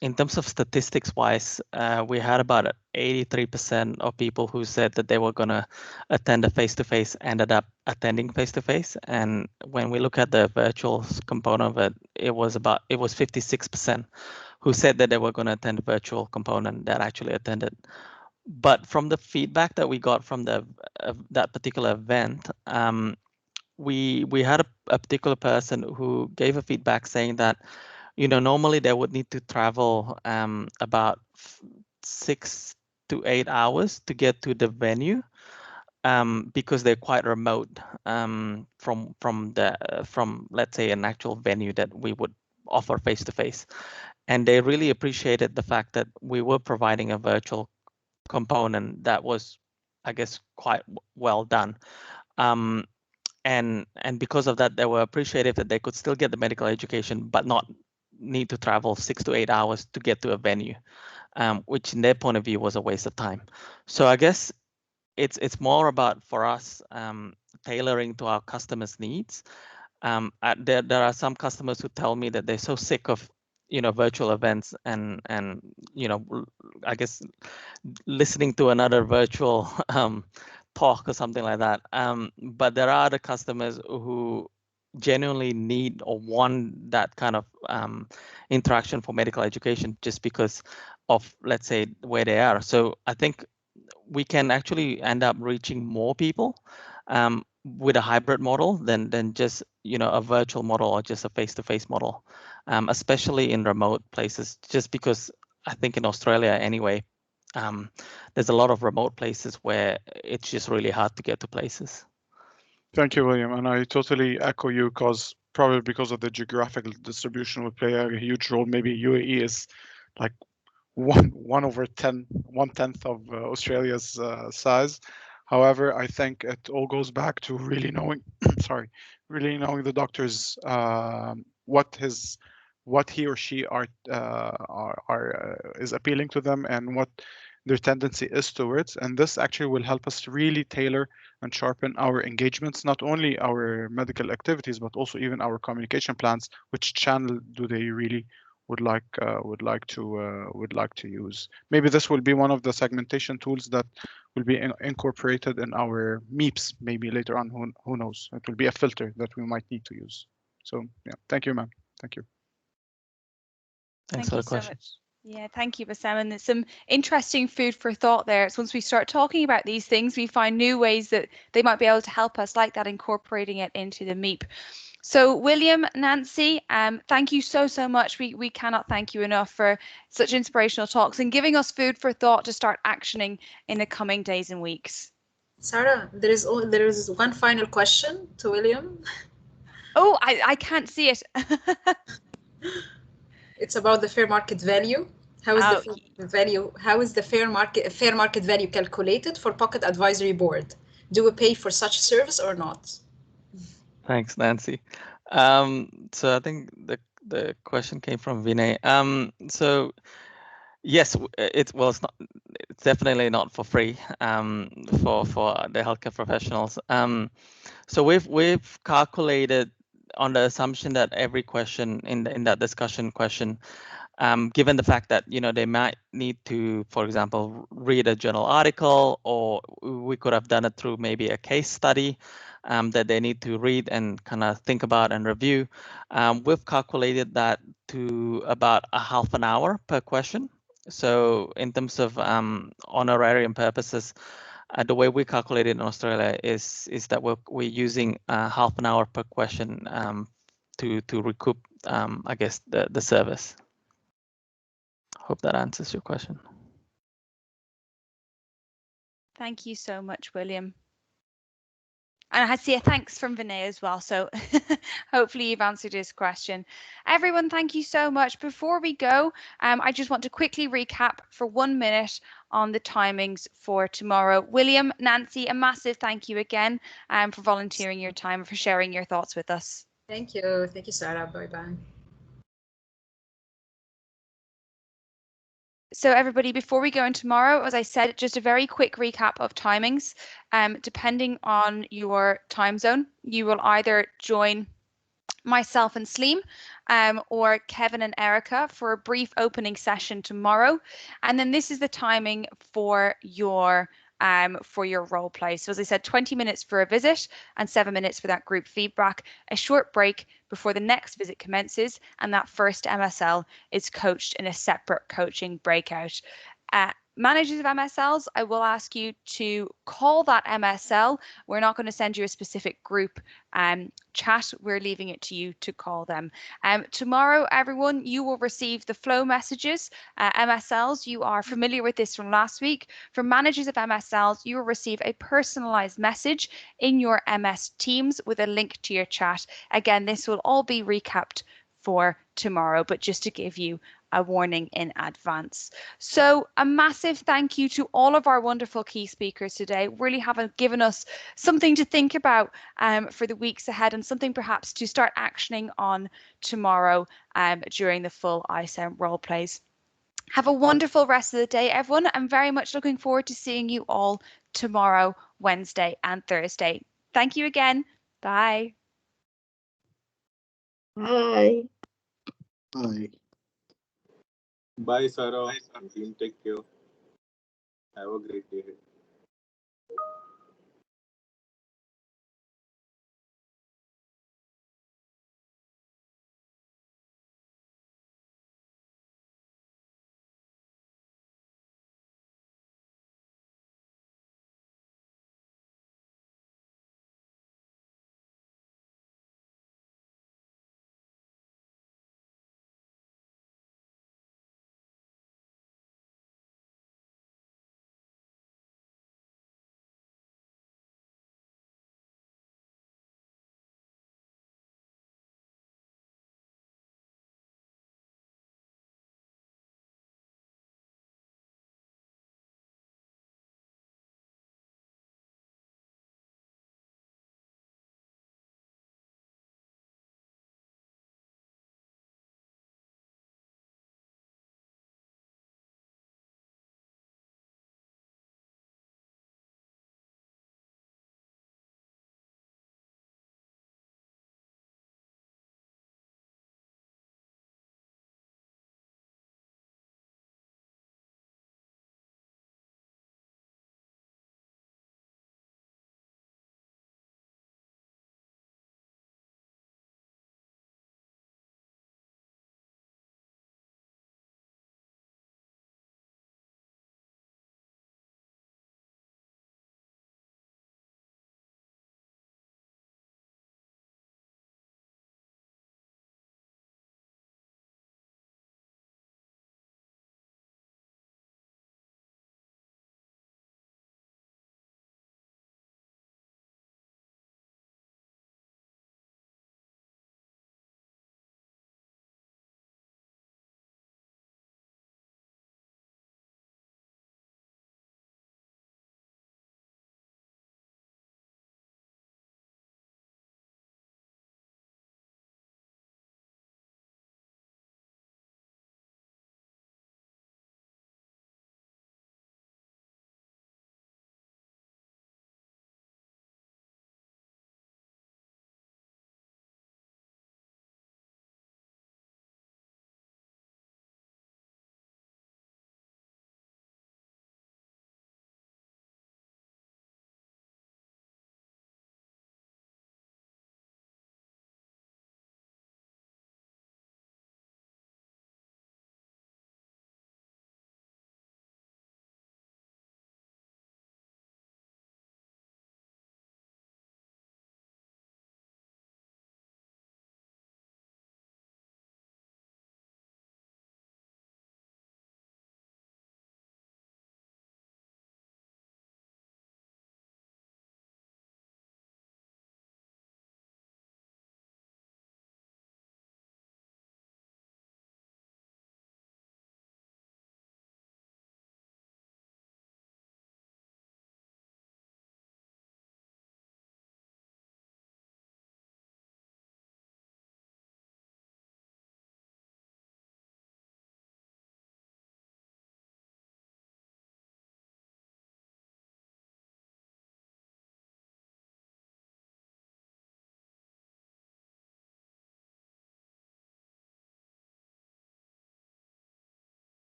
in terms of statistics wise, we had about 83% of people who said that they were going to attend a face-to-face ended up attending face-to-face. And when we look at the virtual component of it, it was 56% who said that they were going to attend a virtual component that actually attended. But from the feedback that we got from that particular event, we had a particular person who gave a feedback saying that, normally they would need to travel about 6 to 8 hours to get to the venue, because they're quite remote from let's say an actual venue that we would offer face to face. And they really appreciated the fact that we were providing a virtual component that was, I guess, quite well done. And because of that, they were appreciative that they could still get the medical education, but not need to travel 6 to 8 hours to get to a venue, which in their point of view was a waste of time. So I guess it's more about, for us, tailoring to our customers' needs. There are some customers who tell me that they're so sick of virtual events and I guess listening to another virtual talk or something like that. But there are other customers who genuinely need or want that kind of interaction for medical education just because of, let's say, where they are. So I think we can actually end up reaching more people with a hybrid model than just a virtual model or just a face-to-face model, especially in remote places, just because I think in Australia anyway, there's a lot of remote places where it's just really hard to get to places. Thank you, William. And I totally echo you, probably because of the geographical distribution will play a huge role. Maybe UAE is like 1/10 of Australia's size. However, I think it all goes back to really knowing, really knowing the doctor's what he or she is appealing to them and what their tendency is towards. And this actually will help us to really tailor and sharpen our engagements, not only our medical activities, but also even our communication plans. Which channel do they really would like to use? Maybe this will be one of the segmentation tools that will be incorporated in our MEEPs maybe later on. Who knows? It will be a filter that we might need to use. So yeah, thank you, ma'am. Thank you. Thanks for the question. So much. Yeah, thank you, Bassam. And there's some interesting food for thought there. It's once we start talking about these things, we find new ways that they might be able to help us, like that, incorporating it into the MEEP. So William, Nancy, thank you so much. We cannot thank you enough for such inspirational talks and giving us food for thought to start actioning in the coming days and weeks. Sarah, there is one final question to William. Oh, I can't see it. It's about the fair market value. How is the fair market value calculated for Pocket Advisory Board? Do we pay for such service or not? Thanks, Nancy. So I think the question came from Vinay. So yes, it's definitely not for free for the healthcare professionals. So we've calculated on the assumption that every question in that discussion question, given the fact that they might need to, for example, read a journal article, or we could have done it through maybe a case study that they need to read and kind of think about and review. We've calculated that to about a half an hour per question. So in terms of honorarium purposes, The way we calculate it in Australia is that we're using half an hour per question to recoup, I guess, the service. Hope that answers your question. Thank you so much, William. And I see a thanks from Vinay as well. So hopefully you've answered his question. Everyone, thank you so much. Before we go, I just want to quickly recap for 1 minute on the timings for tomorrow. William, Nancy, a massive thank you again for volunteering your time, for sharing your thoughts with us. Thank you. Thank you, Sarah. Bye-bye. So everybody, before we go in tomorrow, as I said, just a very quick recap of timings. Depending on your time zone, you will either join myself and Sleem or Kevin and Erica for a brief opening session tomorrow. And then this is the timing for your role play. So as I said, 20 minutes for a visit and 7 minutes for that group feedback, a short break before the next visit commences, and that first MSL is coached in a separate coaching breakout. Managers of MSLs, I will ask you to call that MSL. We're not going to send you a specific group chat. We're leaving it to you to call them. Tomorrow, everyone, you will receive the flow messages. MSLs, you are familiar with this from last week. For managers of MSLs, you will receive a personalized message in your MS Teams with a link to your chat. Again, this will all be recapped for tomorrow, but just to give you a warning in advance. So a massive thank you to all of our wonderful key speakers today. Really have given us something to think about for the weeks ahead, and something perhaps to start actioning on tomorrow during the full ISEM role plays. Have a wonderful rest of the day, everyone. I'm very much looking forward to seeing you all tomorrow, Wednesday and Thursday. Thank you again. Bye. Bye. Bye. Bye, Sarah. And team, take care. Have a great day.